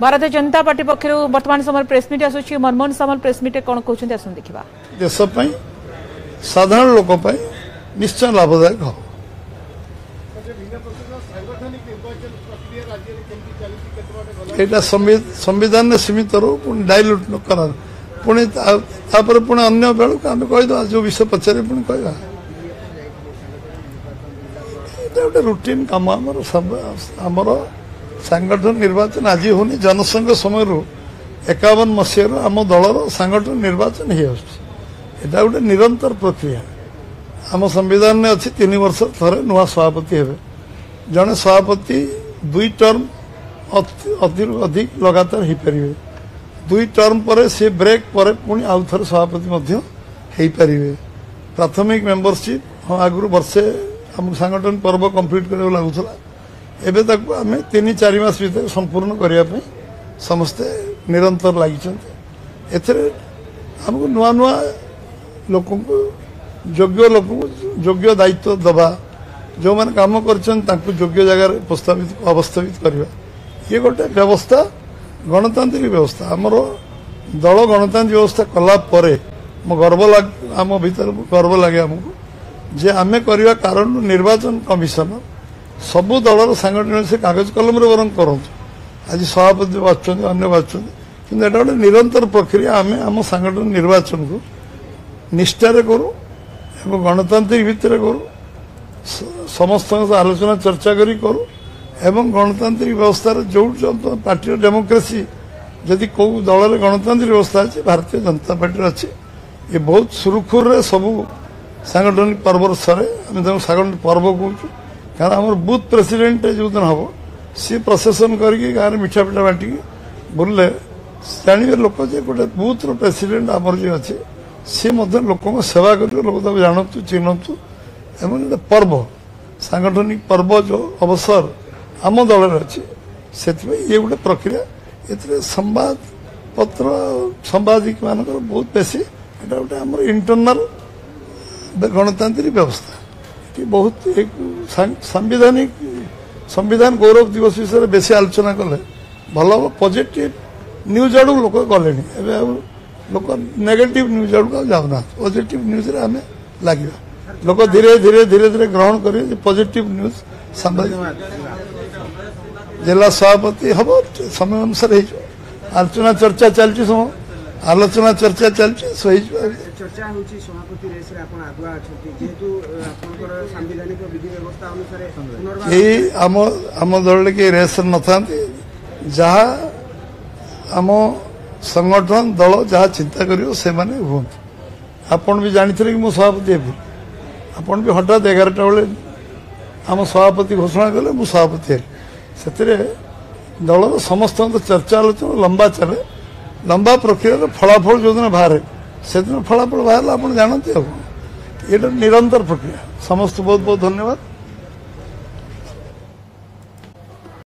Bharatiya Janata party पक्षर वर्तमान समय press meet आसूँ Manmohan सामल press meet कौन कहते आस देखा देशपाई साधारण लोक निश्चय लाभदायक हो यहाँ संविधान में सीमित रो पुणी डाइल्यूट न करा पुणी पुणी अन्य बेलू आम कहीदे जो विषय पचारे पुणी कह गोटे रुटीन कम आमर सांगठन निर्वाचन आज होनी जनसंघ समय 51 मसीह आम दलर सांगठन निर्वाचन हो गोटे निरंतर प्रक्रिया आम संविधान में अच्छी 3 वर्ष थे नुआ सभापति हे जड़े सभापति 2 टर्म अधिक लगातार हो पारे 2 टर्म पर सी ब्रेक पर पुणी आउ थे सभापति हो पारे प्राथमिक मेंबरशिप हाँ आगु वर्षे आम सांगठन पर्व कंप्लीट कर लगुला एबे तक आम 3-4 मास भीतर संपूर्ण करने समस्ते निरंतर लगी एमको नुआ नुआ लोक योग्य दायित्व दबा जो मैंने काम कर योग्य जगार प्रस्तावित अवस्थापित करवा ये गोटे व्यवस्था गणतांत्रिक व्यवस्था आमर दल गणतांत्रिक व्यवस्था कला गर्व लगे आम भीतर गर्व लगे आमको जे आमे करवा कारण निर्वाचन कमिशन सबू दलर सांगठन से कागज कलम बरं करूँ आज सभापति बाचुं अन्य बाचुं कि गोटे निरंतर प्रक्रिया आम आम सांगठन निर्वाचन को निष्ठार करूँ एवं गणतांत्रिक भितर करूँ समस्त आलोचना चर्चा करी करूँ एवं गणतांत्रिक व्यवस्था जो पार्टी डेमोक्रेसी जदि कौ दल गणतांत्रिक व्यवस्था अच्छी भारतीय जनता पार्टी अच्छी ये बहुत सुरुखुर सबू सांगठनिक पर्व सरे आम सांगठनिक पर्व कहूँ कारण आम बूथ प्रेसिडेंट जो दिन हम सी प्रसेसन करके गाँव में मिठा पिठा बांटिक बुले जानवे लोक जे गोटे बूथ प्रेसिडेंट आमर जो अच्छे सी लोक सेवा कर लोक जानतु चिन्हतु एवं गोटे पर्व सांगठनिक पर्व जो अवसर आम दल अच्छी से ये गोटे प्रक्रिया ये संवाद पत्र संवादिक मान बहुत बेसी यहाँ गोटे आम इंटरनाल गणतांत्रिक व्यवस्था कि बहुत एक संविधानिक संविधान गौरव दिवस विषय बेसी आलोचना कले भल हम पॉजिटिव न्यूज आड़ लोक गले लोक नेगेटिव न्यूज आड़ जाऊना पॉजिटिव न्यूज रे आमे लागिबा लोक धीरे धीरे धीरे धीरे ग्रहण करेंगे पॉजिटिव न्यूज सांबादिक जिला सभापति हम समय अनुसार आलोचना चर्चा चलती समय आलोचना चर्चा चलती चर्चा होची सभापति रेस रे आपण आगुआ अछती जेतु आपनकर संवैधानिक विधि व्यवस्था अनुसार ए आम दल के रेस न थांती जहा आम संगठन दल जहा चिंता करियो से माने हुंत आपण भी जानिथिले कि मो सभापति हेबी आपण भी हठात 11टा बेले आम सभापति घोषणा कले मो सभापति हेली सेतिरे दल समस्त चर्चा आलोचना लंबा चले लंबा प्रक्रिया फलाफल जो दिन बाहर से दिन फलाफल बाहर आप जानते ये निरंतर प्रक्रिया समस्त बहुत बहुत धन्यवाद।